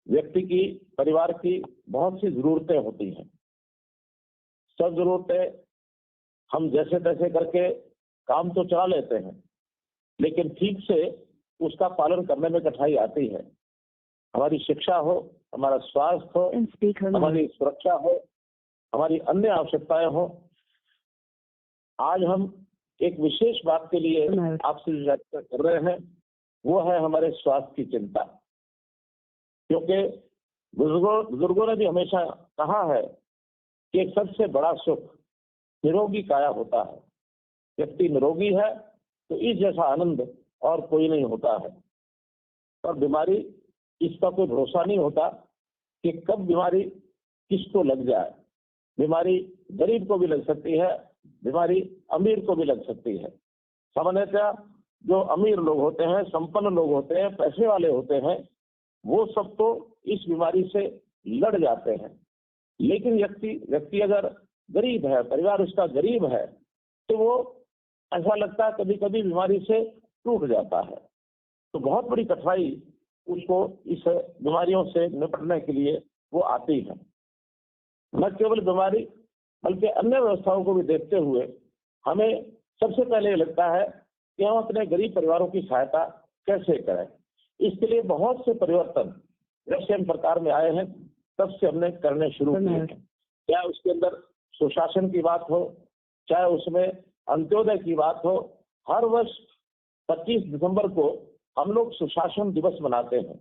व्यक्ति की, परिवार की बहुत सी जरूरतें होती हैं। सब जरूरतें हम जैसे तैसे करके काम तो चला लेते हैं, लेकिन ठीक से उसका पालन करने में कठिनाई आती है। हमारी शिक्षा हो, हमारा स्वास्थ्य हो, हमारी सुरक्षा हो, हमारी अन्य आवश्यकताएं हो। आज हम एक विशेष बात के लिए आपसे चर्चा कर रहे हैं, वो है हमारे स्वास्थ्य की चिंता। क्योंकि बुजुर्गों ने भी हमेशा कहा है कि एक सबसे बड़ा सुख निरोगी काया होता है। व्यक्ति निरोगी है तो इस जैसा आनंद और कोई नहीं होता है। और बीमारी, इसका कोई भरोसा नहीं होता कि कब बीमारी किसको लग जाए। बीमारी गरीब को भी लग सकती है, बीमारी अमीर को भी लग सकती है। सामान्यतः जो अमीर लोग होते हैं, संपन्न लोग होते हैं, पैसे वाले होते हैं, वो सब तो इस बीमारी से लड़ जाते हैं। लेकिन व्यक्ति अगर गरीब है, परिवार उसका गरीब है, तो वो ऐसा लगता है कभी कभी बीमारी से टूट जाता है। तो बहुत बड़ी कठिनाई उसको इस बीमारियों से निपटने के लिए वो आती है। न केवल बीमारी बल्कि अन्य व्यवस्थाओं को भी देखते हुए हमें सबसे पहले लगता है कि हम अपने गरीब परिवारों की सहायता कैसे करें। इसके लिए बहुत से परिवर्तन जब से हम सरकार में आए हैं तब से हमने करने शुरू किए हैं। क्या उसके अंदर सुशासन की बात हो, चाहे उसमें अंत्योदय की बात हो। हर वर्ष 25 दिसंबर को हम लोग सुशासन दिवस मनाते हैं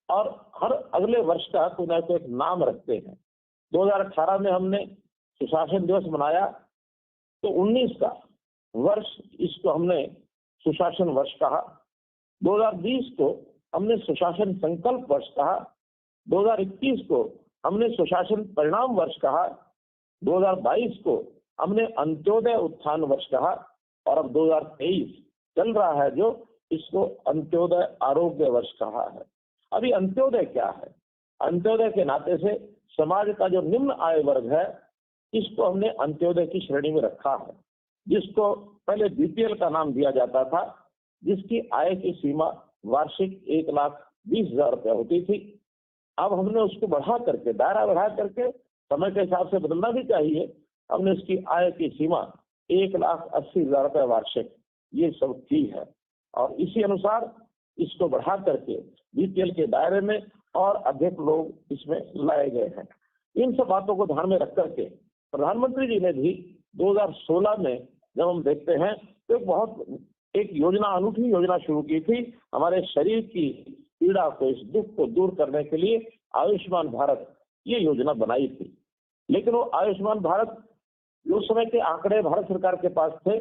और हर अगले वर्ष का कोई ना कोई एक नाम रखते हैं। 2018 में हमने सुशासन दिवस मनाया, तो 19 का वर्ष इसको हमने सुशासन वर्ष कहा। 2020 को हमने सुशासन संकल्प वर्ष कहा। 2021 को हमने सुशासन परिणाम वर्ष कहा। 2022 को हमने अंत्योदय उत्थान वर्ष कहा और अब 2023 चल रहा है जो, इसको अंत्योदय आरोग्य वर्ष कहा है। अभी अंत्योदय क्या है? अंत्योदय के नाते से समाज का जो निम्न आय वर्ग है, इसको हमने अंत्योदय की श्रेणी में रखा है, जिसको पहले बीपीएल का नाम दिया जाता था, जिसकी आय की सीमा वार्षिक 1,20,000 रुपये होती थी। अब हमने उसको बढ़ा करके, दायरा बढ़ा करके, समय के हिसाब से बदलना भी चाहिए, हमने उसकी आय की सीमा 1,80,000 रुपये वार्षिक ये सब की है। और इसी अनुसार इसको बढ़ा करके बीपीएल के दायरे में और अधिक लोग इसमें लाए गए हैं। इन सब बातों को ध्यान में रख करके प्रधानमंत्री जी ने भी 2016 में जब हम देखते हैं तो एक योजना, अनूठी योजना शुरू की थी हमारे शरीर की पीड़ा को, इस दुख को दूर करने के लिए आयुष्मान भारत ये योजना बनाई थी। लेकिन वो आयुष्मान भारत, उस समय के आंकड़े भारत सरकार के पास थे,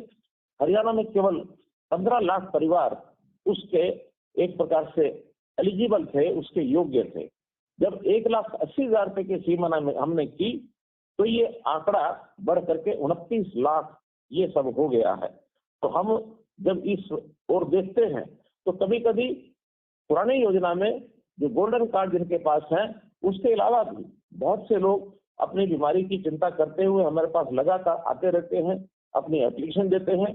हरियाणा में केवल 15 लाख परिवार उसके एक प्रकार से एलिजिबल थे, उसके योग्य थे। जब 1,80,000 रुपए की सीमा हमने की तो ये आंकड़ा बढ़ करके 29 लाख ये सब हो गया है। तो हम जब इस ओर देखते हैं तो कभी कभी पुरानी योजना में जो गोल्डन कार्ड जिनके पास है, उसके अलावा भी बहुत से लोग अपनी बीमारी की चिंता करते हुए हमारे पास लगातार आते रहते हैं, अपनी एप्लीकेशन देते हैं।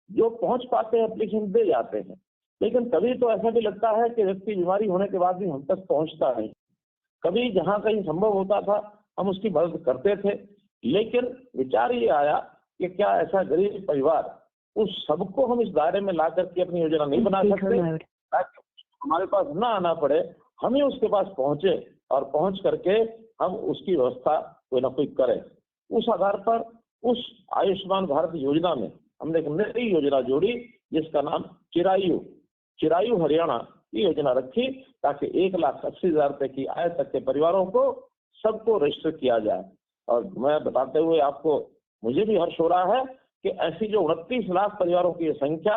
जो पहुंच पाते हैं एप्लीकेशन दे जाते हैं, लेकिन कभी तो ऐसा भी लगता है कि व्यक्ति बीमारी होने के बाद भी हम तक पहुंचता नहीं। कभी जहां कहीं संभव होता था हम उसकी मदद करते थे, लेकिन विचार ये आया कि क्या ऐसा गरीब परिवार, उस सबको हम इस दायरे में ला करके अपनी योजना नहीं बना सकते, ताकि हमारे पास ना आना पड़े, हम ही उसके पास पहुंचे और पहुंच करके हम उसकी व्यवस्था कोई ना कोई करें। उस आधार पर उस आयुष्मान भारत योजना में हमने एक नई योजना जोड़ी जिसका नाम चिरायु हरियाणा ये योजना रखी, ताकि 1,80,000 रुपए की आय तक के परिवारों को सबको रजिस्टर किया जाए। और मैं बताते हुए आपको, मुझे भी हर्ष हो रहा है कि ऐसी जो 29 लाख परिवारों की संख्या,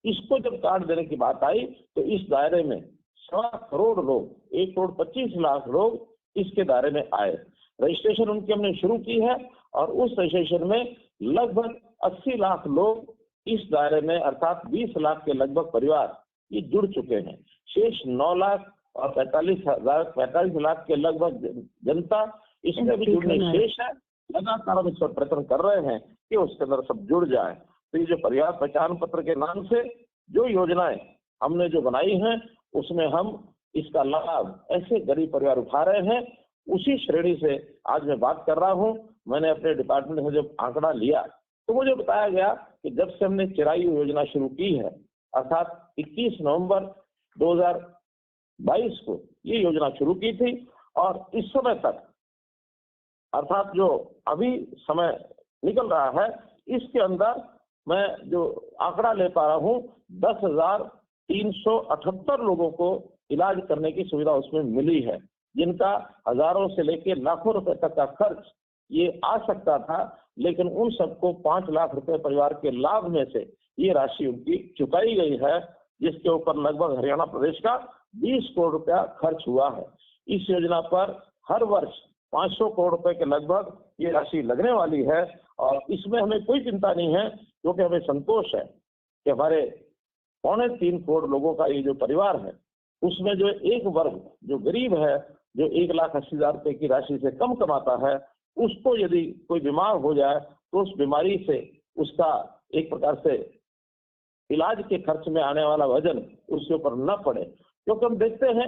इसको जब कार्ड देने की बात आई तो इस दायरे में 1.25 करोड़ लोग, 1,25,00,000 लोग इसके दायरे में आए। रजिस्ट्रेशन उनकी हमने शुरू की है और उस रजिस्ट्रेशन में लगभग 80 लाख लोग इस दायरे में, अर्थात 20 लाख के लगभग परिवार ये जुड़ चुके हैं। शेष 9 लाख और 45 लाख के लगभग जनता इसमें भी जुड़ने शेष है। लगातार हम इस पर प्रयत्न कर रहे हैं कि उसके अंदर सब जुड़ जाए। तो ये जो परिवार पहचान पत्र के नाम से जो योजनाएं हमने जो बनाई हैं, उसमें हम इसका लाभ ऐसे गरीब परिवार उठा रहे हैं, उसी श्रेणी से आज मैं बात कर रहा हूं। मैंने अपने डिपार्टमेंट में जब आंकड़ा लिया तो मुझे बताया गया कि जब से हमने चिरायु योजना शुरू की है, अर्थात 21 नवंबर 2022 को ये योजना शुरू की थी, और इस समय तक, अर्थात जो अभी समय निकल रहा है, इसके अंदर मैं जो आंकड़ा ले पा रहा हूं, 10,378 लोगों को इलाज करने की सुविधा उसमें मिली है, जिनका हजारों से लेकर लाखों रुपए तक का खर्च ये आ सकता था, लेकिन उन सबको 5 लाख रुपए परिवार के लाभ में से ये राशि उनकी चुकाई गई है, जिसके ऊपर लगभग हरियाणा प्रदेश का 20 करोड़ रुपया खर्च हुआ है। इस योजना पर हर वर्ष 500 करोड़ रुपए के लगभग ये राशि लगने वाली है, और इसमें हमें कोई चिंता नहीं है, क्योंकि हमें संतोष है कि हमारे 3.25 करोड़ लोगों का ये जो परिवार है, उसमें जो एक वर्ग जो गरीब है, जो 1,80,000 रुपए की राशि से कम कमाता है, उसको यदि कोई बीमार हो जाए तो उस बीमारी से उसका एक प्रकार से इलाज के खर्च में आने वाला वजन उसके ऊपर न पड़े। क्योंकि हम देखते हैं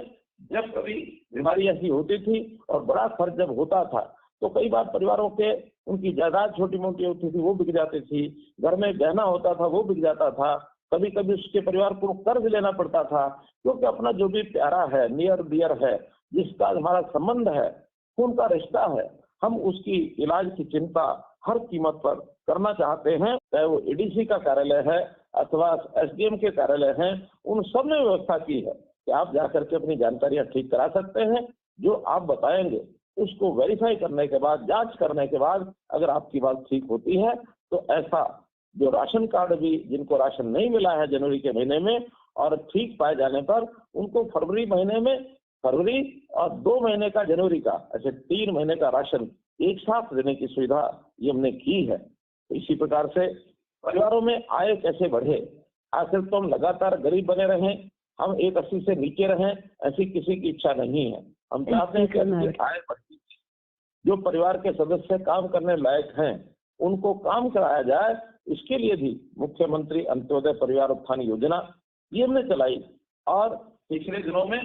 जब कभी बीमारी ऐसी होती थी और बड़ा खर्च जब होता था, तो कई बार परिवारों के उनकी जायदाद छोटी मोटी होती थी, वो बिक जाती थी, घर में गहना होता था वो बिक जाता था, कभी कभी उसके परिवार को कर्ज लेना पड़ता था, क्योंकि अपना जो भी प्यारा है, नियर डियर है, जिसका हमारा संबंध है, खून का रिश्ता है, हम उसकी इलाज की चिंता हर कीमत पर करना चाहते हैं। चाहे वो एडीसी का कार्यालय है अथवा एसडीएम के कार्यालय हैं, उन सब ने व्यवस्था की है कि आप जाकर के अपनी जानकारियां ठीक करा सकते हैं। जो आप बताएंगे उसको वेरीफाई करने के बाद, जांच करने के बाद अगर आपकी बात ठीक होती है, तो ऐसा जो राशन कार्ड भी जिनको राशन नहीं मिला है जनवरी के महीने में, और ठीक पाए जाने पर उनको फरवरी महीने में, फरवरी और 2 महीने का जनवरी का, ऐसे 3 महीने का राशन एक साथ देने की सुविधा ये हमने की है। तो इसी प्रकार से परिवारों में आय कैसे बढ़े, आखिर तो हम लगातार गरीब बने रहें, हम 180 से नीचे रहें, ऐसी किसी की इच्छा नहीं है। हम चाहते हैं कि आय बढ़ती, जो परिवार के सदस्य काम करने लायक हैं उनको काम कराया जाए। इसके लिए भी मुख्यमंत्री अंत्योदय परिवार उत्थान योजना ये हमने चलाई, और पिछले दिनों में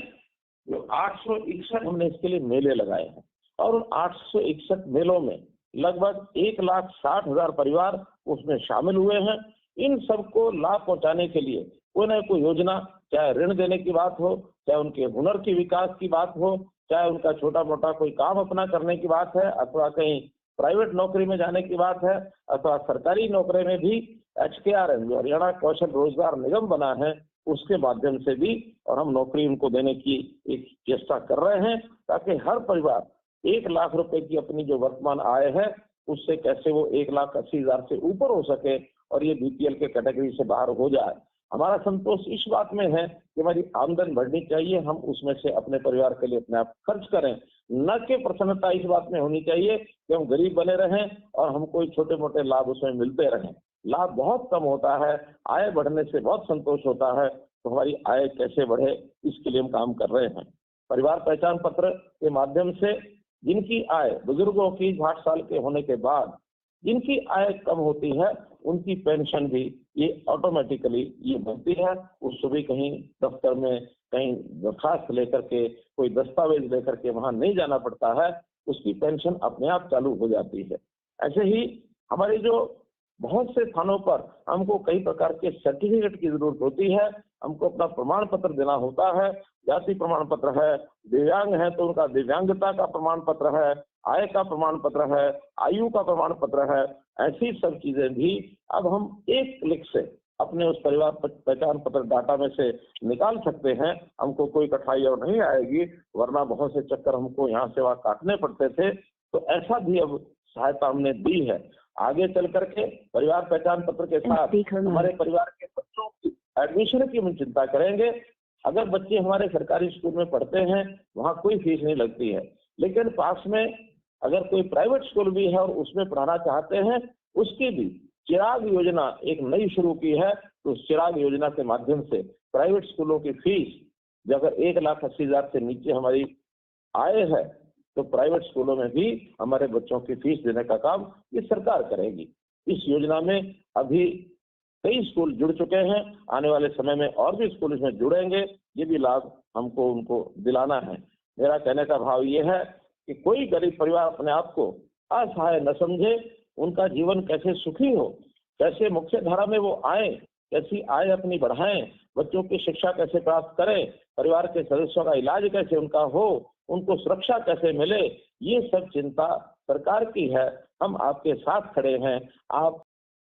जो 861 हमने इसके लिए मेले लगाए हैं, और उन 861 मेलों में लगभग 1,60,000 परिवार उसमें शामिल हुए हैं। इन सबको लाभ पहुंचाने के लिए कोई न कोई योजना, चाहे ऋण देने की बात हो, चाहे उनके हुनर की विकास की बात हो, चाहे उनका छोटा मोटा कोई काम अपना करने की बात है, अथवा कहीं प्राइवेट नौकरी में जाने की बात है, अथवा सरकारी नौकरी में भी HKRN जो हरियाणा कौशल रोजगार निगम बना है उसके माध्यम से भी, और हम नौकरी उनको देने की एक चेष्टा कर रहे हैं, ताकि हर परिवार 1 लाख रुपए की अपनी जो वर्तमान आय है उससे कैसे वो 1,80,000 से ऊपर हो सके और ये बीपीएल के कैटेगरी से बाहर हो जाए। हमारा संतोष इस बात में है कि हमारी आमदन बढ़नी चाहिए, हम उसमें से अपने परिवार के लिए अपने आप खर्च करें, न कि प्रसन्नता इस बात में होनी चाहिए कि हम गरीब बने रहें और हम कोई छोटे मोटे लाभ उसमें मिलते रहें। लाभ बहुत कम होता है, आय बढ़ने से बहुत संतोष होता है। तो हमारी आय कैसे बढ़े, इसके लिए हम काम कर रहे हैं। परिवार पहचान पत्र के माध्यम से जिनकी आय, बुजुर्गों की 60 साल के होने के बाद जिनकी आय कम होती है, उनकी पेंशन भी ये ऑटोमेटिकली ये बनती है। उसको भी कहीं दफ्तर में कहीं दरखास्त लेकर के, कोई दस्तावेज लेकर के वहां नहीं जाना पड़ता है, उसकी पेंशन अपने आप चालू हो जाती है। ऐसे ही हमारे जो बहुत से थानों पर हमको कई प्रकार के सर्टिफिकेट की जरूरत होती है, हमको अपना प्रमाण पत्र देना होता है, जाति प्रमाण पत्र है, दिव्यांग है तो उनका दिव्यांगता का प्रमाण पत्र है, आय का प्रमाण पत्र है, आयु का प्रमाण पत्र है। ऐसी सब चीजें भी अब हम एक क्लिक से अपने उस परिवार पहचान पत्र डाटा में से निकाल सकते हैं। हमको कोई कठिनाई और नहीं आएगी, वरना बहुत से चक्कर हमको यहाँ से वहाँ काटने पड़ते थे। तो ऐसा भी अब सहायता हमने दी है। आगे चल करके परिवार पहचान पत्र के साथ हमारे परिवार के बच्चों की एडमिशन की हम चिंता करेंगे। अगर बच्चे हमारे सरकारी स्कूल में पढ़ते हैं, वहाँ कोई फीस नहीं लगती है, लेकिन पास में अगर कोई प्राइवेट स्कूल भी है और उसमें पढ़ाना चाहते हैं, उसकी भी चिराग योजना एक नई शुरू की है। तो उस चिराग योजना के माध्यम से प्राइवेट स्कूलों की फीस अगर 1,80,000 से नीचे हमारी आय है, तो प्राइवेट स्कूलों में भी हमारे बच्चों की फीस देने का काम ये सरकार करेगी। इस योजना में अभी कई स्कूल जुड़ चुके हैं, आने वाले समय में और भी स्कूल इसमें जुड़ेंगे। ये भी लाभ हमको उनको दिलाना है। मेरा कहने का भाव ये है कि कोई गरीब परिवार अपने आप को असहाय न समझे, उनका जीवन कैसे सुखी हो, कैसे मुख्य धारा में वो आए, कैसी आय अपनी बढ़ाएं, बच्चों की शिक्षा कैसे प्राप्त करें, परिवार के सदस्यों का इलाज कैसे उनका हो, उनको सुरक्षा कैसे मिले, ये सब चिंता सरकार की है। हम आपके साथ खड़े हैं। आप